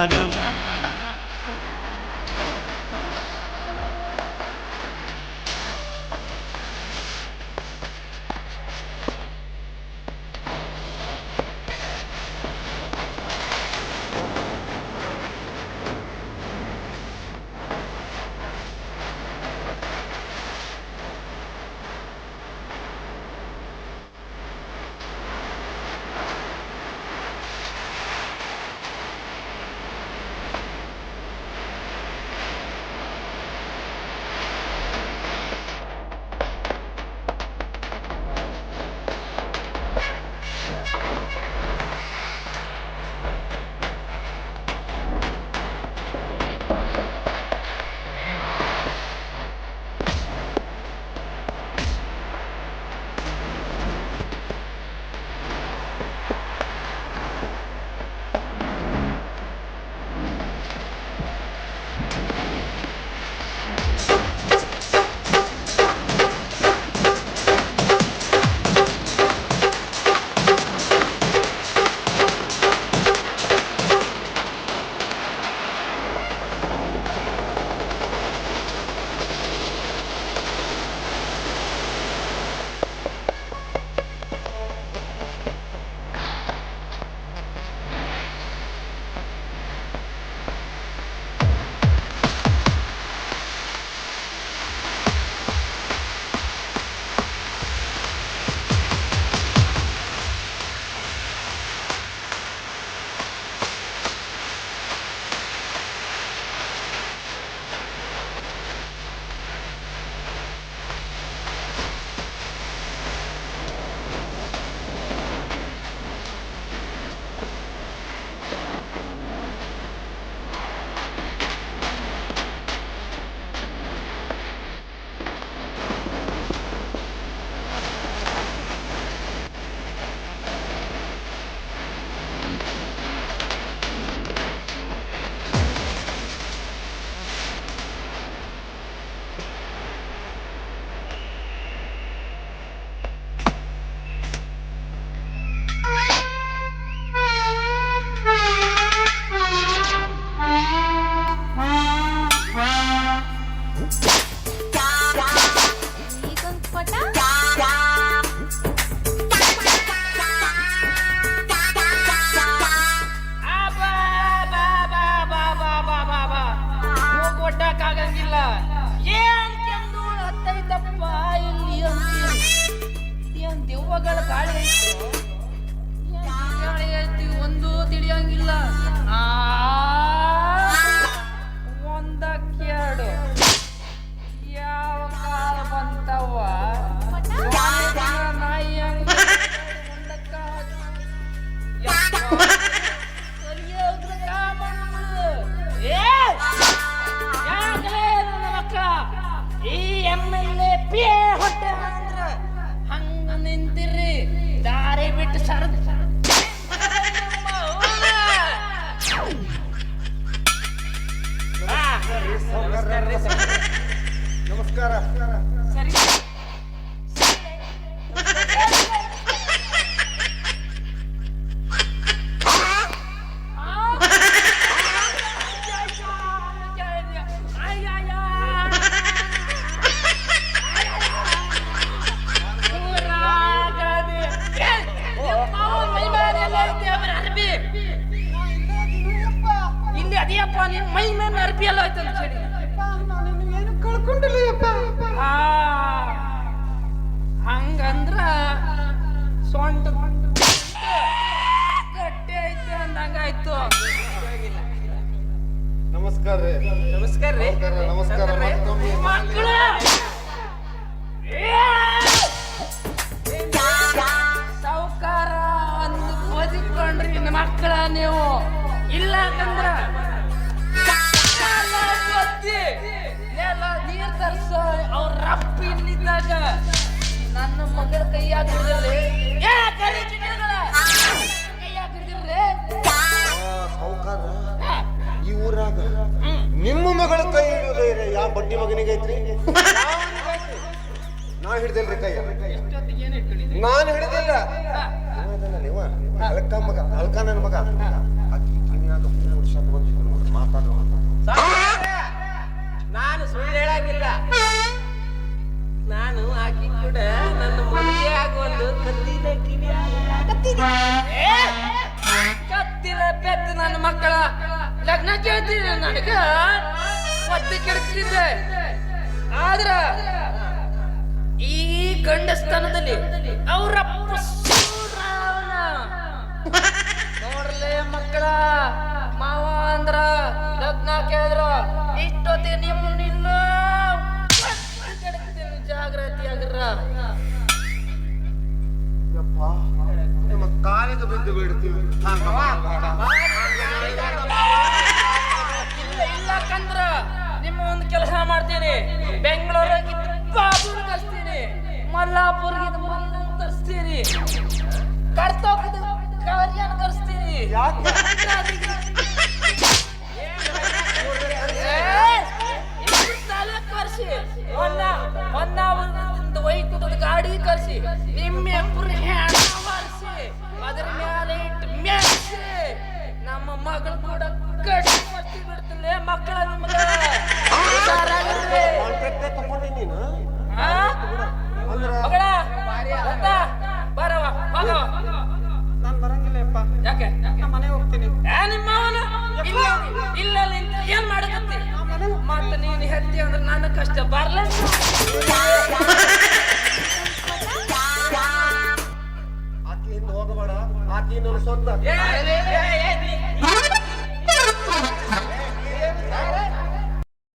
ರಾಘವ. ಒಂದು ತಿಳಿಯಂಗಿಲ್ಲ. ಒಂದಕ್ಕೆರಡು ಯಾವ ಕಾಲ ಬಂತವ ನಾಯಿ ಈ MLA ಹೊಟ್ಟೆ ಅಂದ್ರ ಹಂಗ ನಿಂತಿರ್ರಿ, ದಾರಿ ಬಿಟ್ಟು ಸರದ್ ನಮಸ್ಕಾರ. ಸರಿ ಇಲ್ಲಿ ಅದೇಪ್ಪ ನಿನ್ ಮೈ ಮೇಲೆ ಅರ್ಬಿ ಎಲ್ಲ ಆಯ್ತು ಅಂತ ಹೇಳಿ ಏನು ಕಳ್ಕೊಂಡಿಲ್ಲಪ್ಪ. ಹಂಗಂದ್ರ ಸೊಂಟ ಗಟ್ಟಿ ಐತೆ ಅಂದಂಗಾಯ್ತು. ನಮಸ್ಕಾರ ರೀ. ನಮಸ್ಕಾರ ರೀ. ನಮಸ್ಕಾರ. ಮಕ್ಕಳು ಸಾವುಕಾರ ಒಂದು ಓದಿಕೊಂಡ್ರಿ ಇನ್ನು ಮಕ್ಕಳ ನೀವು ಇಲ್ಲ ಅಂತಂದ್ರ ನೀರ್ ತರ್ಸೋ ಅವ್ರ ರಪ್ಪ ಇಲ್ಲಿದ್ದಾಗ ನನ್ನ ಮಗಳ ಕೈಯಾಗ ಹಿಡಿದಿರ್ರಿ, ಕೈಯಾಗ ಹಿಡಿದಿರ್ರಿ. ಸಾವುಕಾರ ಈ ಊರಾಗ ನಿಮ್ಮ ಮಗಳ ಕೈ ಹಿಡಿಯೋದೇ ಯಾವ ಬಡ್ಡಿ ಮಗನಿಗೆ ಐತ್ರಿ? ನಾ ಹಿಡ್ದಿಲ್ರಿ ಕೈ. ನಾನು ಹಿಡಿದಿಲ್ಲ. ಅಳ್ಕ ಮಗ, ಅಳ್ಕ ನನ್ನ ಮಗ. ಅಕ್ಕಿ ಕಿವಿಯಾಗ 3 ವರ್ಷ ಬಂದಿದ್ರು. ನಾನು ಸುಳ್ಳು ಹೇಳಂಗಿಲ್ಲ. ನಾನು ಆಕಿ ಕೂಡ ನನ್ನ ಮುಂದೆ ಆಗುವಂದು ಕತ್ತಿಲೆ ಕಿವಿ ಕತ್ತಿಲ ಬೆತ್ತ ನನ್ನ ಮಕ್ಕಳ ಲಗ್ನ ಕೇಳ್ತೀನಿ ನನಗ ಒತ್ತಿ ಕೆಡ್ತಿದ್ದೆ. ಆದ್ರ ಈ ಗಂಡಸ್ತನದಲ್ಲಿ ಅವರಪ್ಪ ನೋಡ್ರಲೇ ಮಕ್ಕಳ, ಮಾವ ಅಂದ್ರ ಲಗ್ನ ಕೇಳಿದ್ರ ಇಷ್ಟೊತ್ತಿಗೆ ನಿಮ್ಮನ್ನಿಲ್ಲ ಜಾಗ್ರತೆಯಾಗಿರ. ಯಪ್ಪ ನಿಮ್ಮ ಕಾಲಿಗೆ ಬಿದ್ದು ಬಿಡ್ತೀವಿ. ಇಲ್ಲಕಂದ್ರ ನಿಮ್ಮ ಒಂದು ಕೆಲಸ ಮಾಡ್ತೀನಿ. ಬೆಂಗಳೂರಿಗೆ ಬಾಬುನ ಕರ್ಸ್ತೀನಿ, ಮಲ್ಲಾಪುರ್ಗಿದ ಮಲ್ಲ ತರಿಸ್ತೀನಿ, ಕರ್ತೋಕದ ಕಾರ್ಯನ ಕರ್ಸ್ತೀನಿ. ಕರ್ಸಿ ವೈಕುಂಠದ ಗಾಡಿ ಕರ್ಸಿ ನಿಮ್ಮಿಬ್ಬರು ಹೆಣ ಬರ್ಸಿ ಅದ್ರ ಮೇಲೆ ಇಟ್ಟು ಮೆರ್ಸಿ ನಮ್ಮ ಮಗಳು ಕೂಡ ಕಟ್ಟಿ ಮಸ್ತಿ ಬಿಡ್ತಿಲ್ಲ ಮಕ್ಕಳ. ನಿಮ್ಗೆ ಮಗಳ ಬರವ ಹೋಗವ. ನಾನು ಬರಂಗಿಲ್ಲಪ್ಪ. ಯಾಕೆ ಮನೆ ಹೋಗ್ತೀನಿ. ನಿಮ್ಮ ಇಲ್ಲ ಏನ್ ಮಾಡಕತ್ತಿ? ಮತ್ತ ನೀನು ಹೆತ್ತಿ ಅಂದ್ರೆ ನನ್ನ ಕಷ್ಟ ಬರ್ಲ. ಆಕಿ ಹಿಂದೆ ಹೋಗಬೇಡ, ಆಕಿ ನನ್ನ ಸ್ವಂತ.